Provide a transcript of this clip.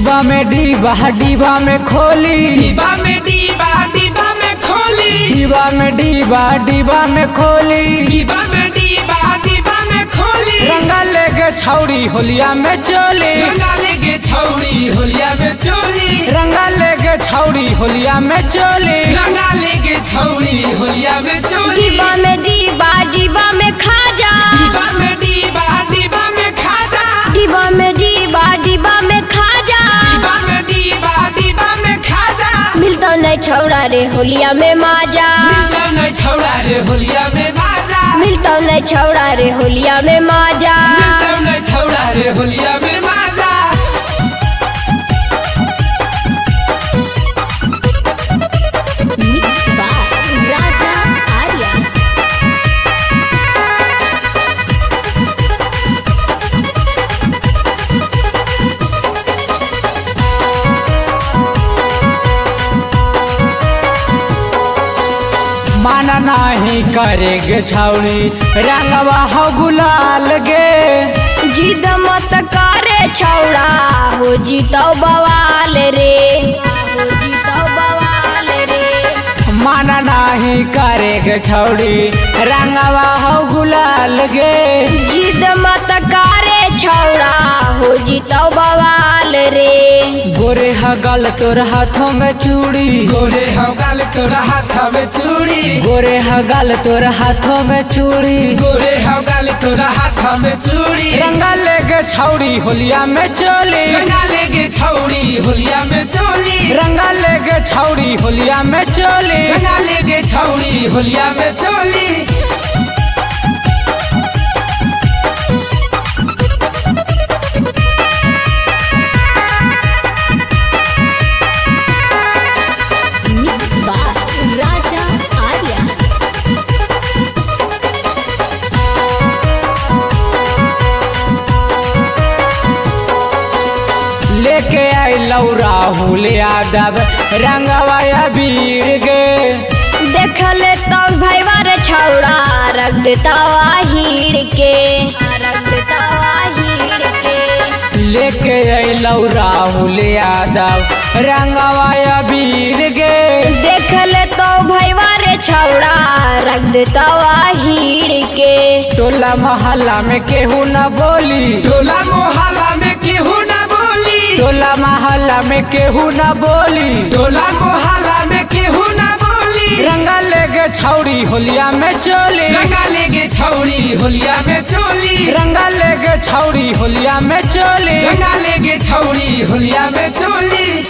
डिब्बा में डिब्बा डिब्बा में खोली, डिब्बा में डिब्बा डिब्बा में खोली, डिब्बा में डिब्बा डिब्बा में खोली, डिब्बा में डिब्बा डिब्बा में खोली। रंगा लेके छौड़ी होलिया में चोली, रंगा लेके छौड़ी होलिया में चोली, रंगा लेके छौड़ी होलिया में चोली, रंगा लेके छौड़ी होलिया में चोली। डिब्बा में डिब्बा डिब्बा में खाजा, डिब्बा में डिब्बा डिब्बा में खाजा, डिब्बा में डिब्बा डिब्बा में खाजा। डिब्बा में डिब्बा डिब्बा में खाजा। मिलता नहीं छौड़ा रे होलिया में माजा, मिलता नहीं छौड़ा रे होलिया में बाजा, मिलता नहीं छौड़ा रे होलिया में माजा। मिलता नहीं छौड़ा रे होलिया में बाजा। मिक्स बाय राजा आर्या। माना नहीं करेगे छौड़ी रंगवा हो गुलाल गे, जिद मत करे छौड़ा हो जीतो बवाल रे, हो जीतो बवाल रे। माना नहीं करेगे छौड़ी रंगवा हो गुलाल गे, जिद मत करे छौड़ा हो जीतो बवाल रे। गोरे हगल तोर हाथों में चूड़ी, गोरे हो गाल तोरा हाथ में चूड़ी, गोरे हगल तोर हाथों में चूड़ी, गोरे हो गाल तोरा हाथ में चूड़ी। रंगा लेके छौड़ी होलिया में चोली, रंगा लेके छौड़ी होलिया में चोली, रंगा लेके छौड़ी होलिया में चोली। रंगा लेके छौड़ी होलिया में चोली। मिक्स बाय राजा आर्या। लेके आई लौ राहुल यादव रंगवा अबीर गे, देख ले तो भैया रे छौड़ा रख देता हीड़ के, रख देता हीड़ के। लेके आई लौ राहुल यादव रंगवा अबीर गे, देख ले तो भैया रे छौड़ा रख देता हीड़ के। टोला मोहल्ला में केहू न बोली, टोला मोहल्ला में केहू ना बोली, टोला मोहल्ला में केहू न बोली, टोला मोहल्ला में केहू ना बोली। रंगा लेके छौड़ी होलिया में चोली, रंगा लेके छौड़ी होलिया में चोली, रंगा लेके छौड़ी होलिया में चोली। रंगा लेके छौड़ी होलिया में चोली।